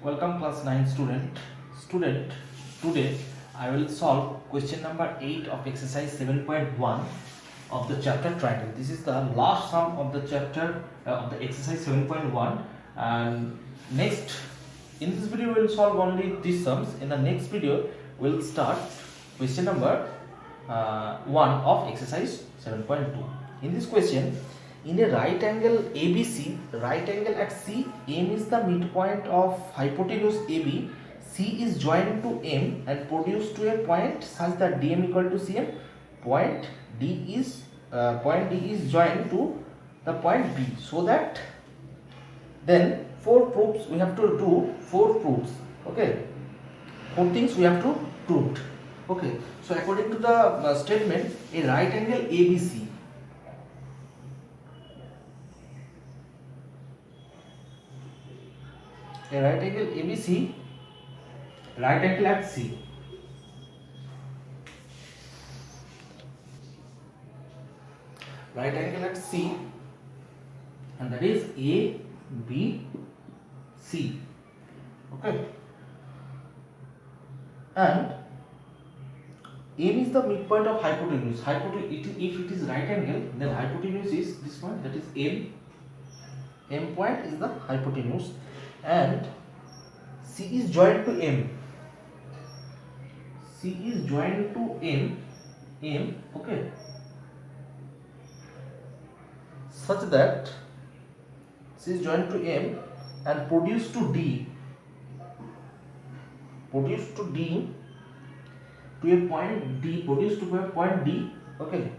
Welcome class 9 student. Today I will solve question number 8 of exercise 7.1 of the chapter triangle. This is the last sum of the chapter of the exercise 7.1, and next in this video we will solve only these sums. In the next video we will start question number 1 of exercise 7.2. In this question, in a right angle ABC, right angle at C, M is the midpoint of hypotenuse AB. C is joined to M and produced to a point such that DM equal to CM. Point D is joined to the point B, so that then four proofs we have to do. Four proofs. Okay, four things we have to prove. Okay, so according to the statement, a right angle ABC. A right angle ABC, right angle at C. Right angle at C, and that is A, B, C. Okay. And M is the midpoint of hypotenuse. If it is right angle, then hypotenuse is this point, that is M. M point is the hypotenuse, and C is joined to M. C is joined to M, okay, such that C is joined to M and produced to D. Produced to D to a point D. Produced to a point D. Okay.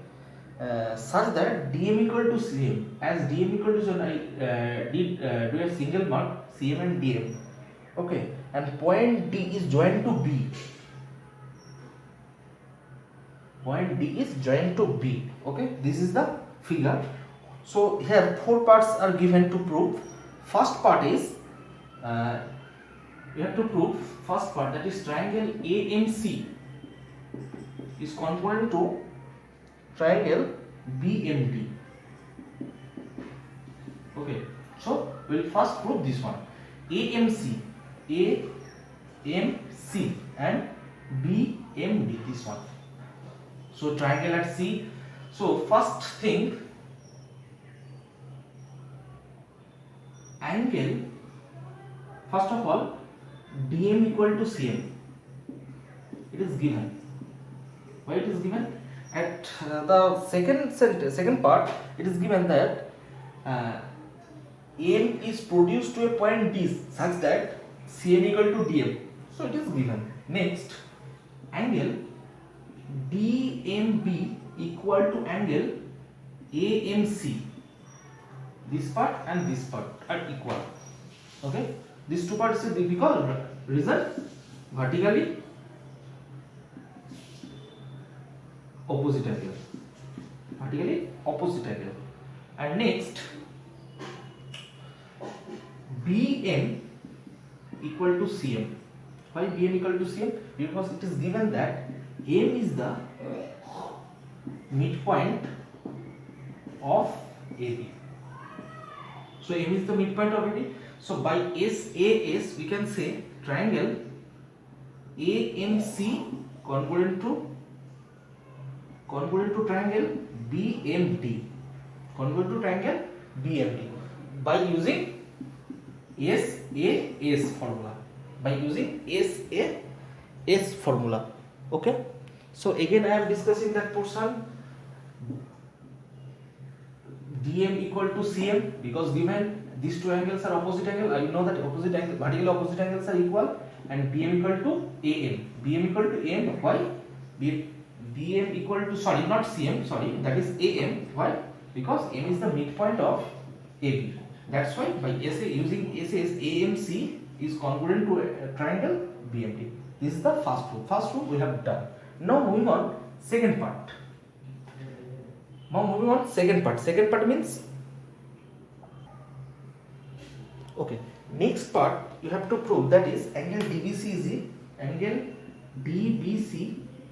Such that DM equal to CM. As DM equal to CM, I did do a single mark CM and DM. Okay, and point D is joined to B. Point D is joined to B. Okay, this is the figure. So here four parts are given to prove. First part is we have to prove first part, that is triangle AMC is congruent to triangle BMD. Okay, so we will first prove this one. AMC and BMD, this one. So triangle at C. So first thing, angle, first of all, DM equal to CM. It is given. Why it is given? At the second part, it is given that M is produced to a point D such that CM equal to DM. So it is given. Next, angle DMB equal to angle AMC. This part and this part are equal. Okay, these two parts is because result vertically opposite angle. Vertically opposite angle. And next, BM equal to CM. Why BM equal to CM? Because it is given that M is the midpoint of AB. So M is the midpoint of AB. So by SAS we can say triangle AMC congruent to triangle BMD. Congruent to triangle BMD by using SAS formula. SAS formula. Okay. So again I am discussing that portion. DM equal to CM, because given these two angles are opposite angle, I know that vertical opposite angles are equal, and BM equal to AM. BM equal to AM. Why? BM equal to, sorry, not CM, sorry, that is AM. Why? Because M is the midpoint of AB. That's why by using SAS, AMC is congruent to a triangle BMD. This is the first proof. First proof we have done. Now moving on, second part. Second part means, okay, next part you have to prove, that is angle DBC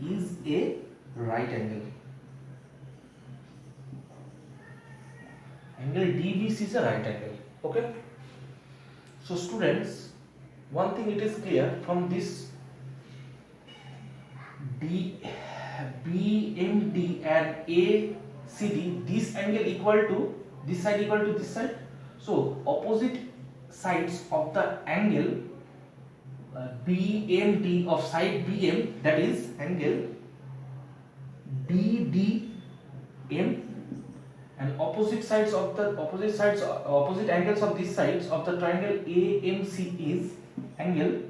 is a right angle. Angle DBC is a right angle. Okay. So students, one thing it is clear from this BMD and ACD, this angle equal to this side equal to this side. So opposite sides of the angle BMD of side BM, that is angle BDM, and opposite angles of these sides of the triangle AMC is angle,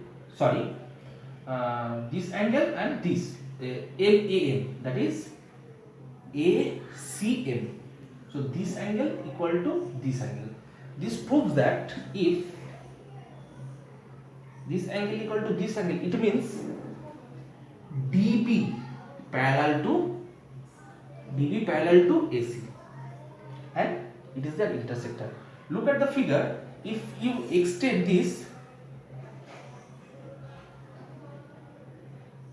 this angle and this MAM, that is ACM. So this angle equal to this angle. This proves that if this angle equal to this angle, it means DB parallel to AC, and it is the intersector. Look at the figure. If you extend this,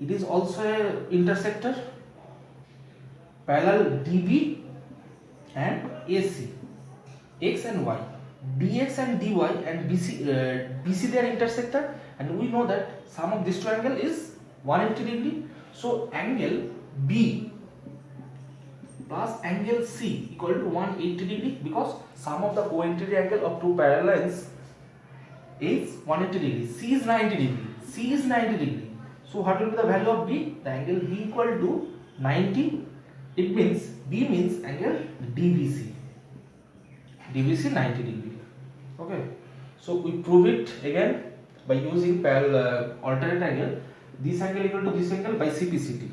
it is also a intersector parallel DB and AC, X and Y, DX and DY and BC they are intersector, and we know that sum of these two angle is 180 degree. So angle B plus angle C equal to 180 degree, because sum of the co-interior angle of two parallel lines is 180 degree. C is 90 degree. C is 90 degree. So what will be the value of B? The angle B equal to 90. It means B means angle DBC. DBC 90 degree. Okay. So we prove it again by using parallel alternate angle. This angle equal to this angle by CPCT.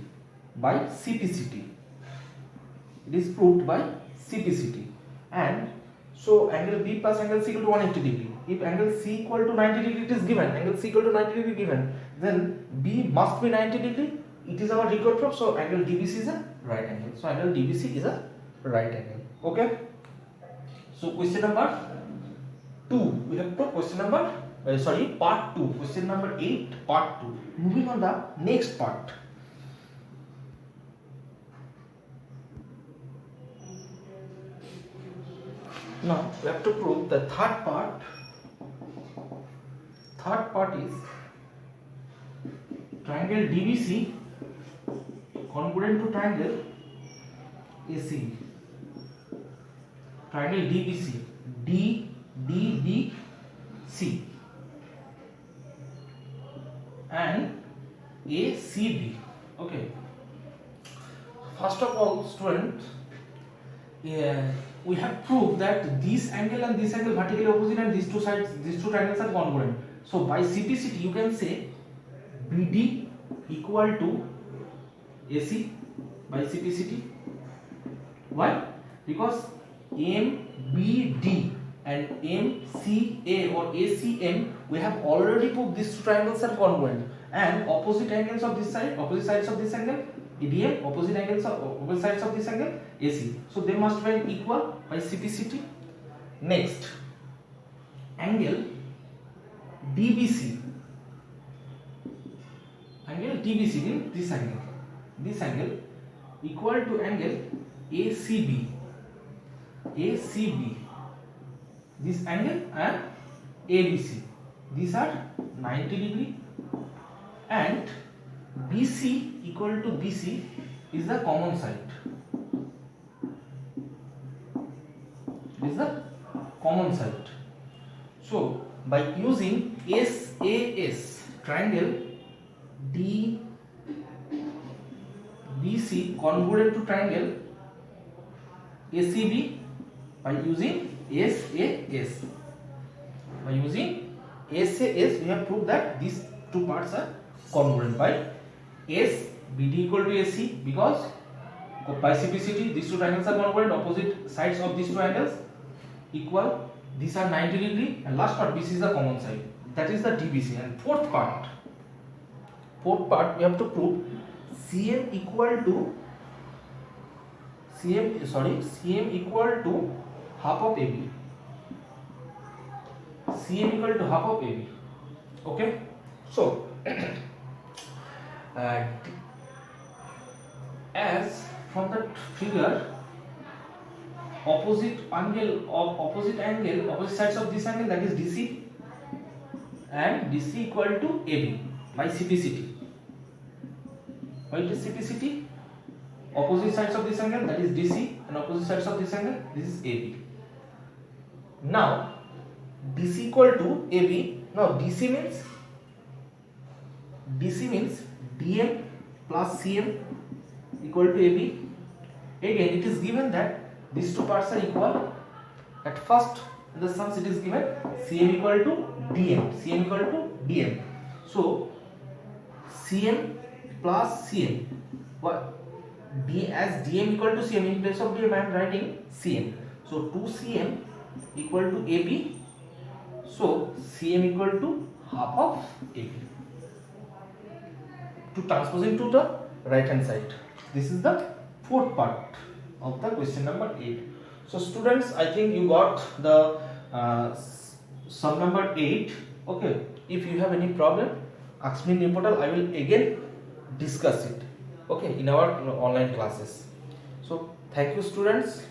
It is proved by CPCT. And so angle B plus angle C equal to 180 degree. If angle C equal to 90 degree, it is given. Angle C equal to 90 degree given. Then B must be 90 degree. It is our record proof. So angle DBC is a right angle. So angle DBC is a right angle. Okay. So question number 2. We have to question number part 2. Question number 8, part 2. Moving on the next part. Now we have to prove the third part. Third part is triangle DBC congruent to triangle ACB. Triangle DBC, DBC and ACB. Okay. First of all, students, we have proved that this angle and this angle vertically opposite, and these two triangles are congruent. So by CPCT you can say BD equal to AC by CPCT. Why? Because MBD and MCA or ACM, we have already proved these two triangles are congruent, and opposite angles of this side, opposite sides of this angle ADM, opposite sides of this angle AC. So they must be equal by CPCT. Next, angle DBC. Angle DBC means this angle. This angle equal to angle ACB. ACB. This angle and ABC. These are 90 degree, and BC equal to BC is the common side. It is the common side. So by using SAS, triangle DBC congruent to triangle ACB, by using SAS. By using SAS, we have proved that these two parts are congruent by S BD equal to AC, because by CPCT these two triangles are congruent, opposite sides of these two angles equal, these are 90 degree, and last part BC is the common side, that is the DBC. And fourth part we have to prove CM equal to half of AB. CM equal to half of AB. Okay. So as from the figure, opposite sides of this angle, that is DC, and DC equal to AB by CPCT. What is CPCT? Opposite sides of this angle, that is DC, and opposite sides of this angle, this is AB. Now DC equal to AB. Now DC means DM plus CM equal to AB. Again it is given that these two parts are equal. At first in the sums it is given CM equal to DM. So CM plus CM. What? As DM equal to CM, in place of DM I am writing CM. So 2CM equal to AB. So CM equal to half of AB. To transposing to the right hand side. This is the fourth part of the question number 8. So students, I think you got the sum number 8. Okay. If you have any problem, ask me in new portal. I will again discuss it. Okay, in our online classes. So thank you students.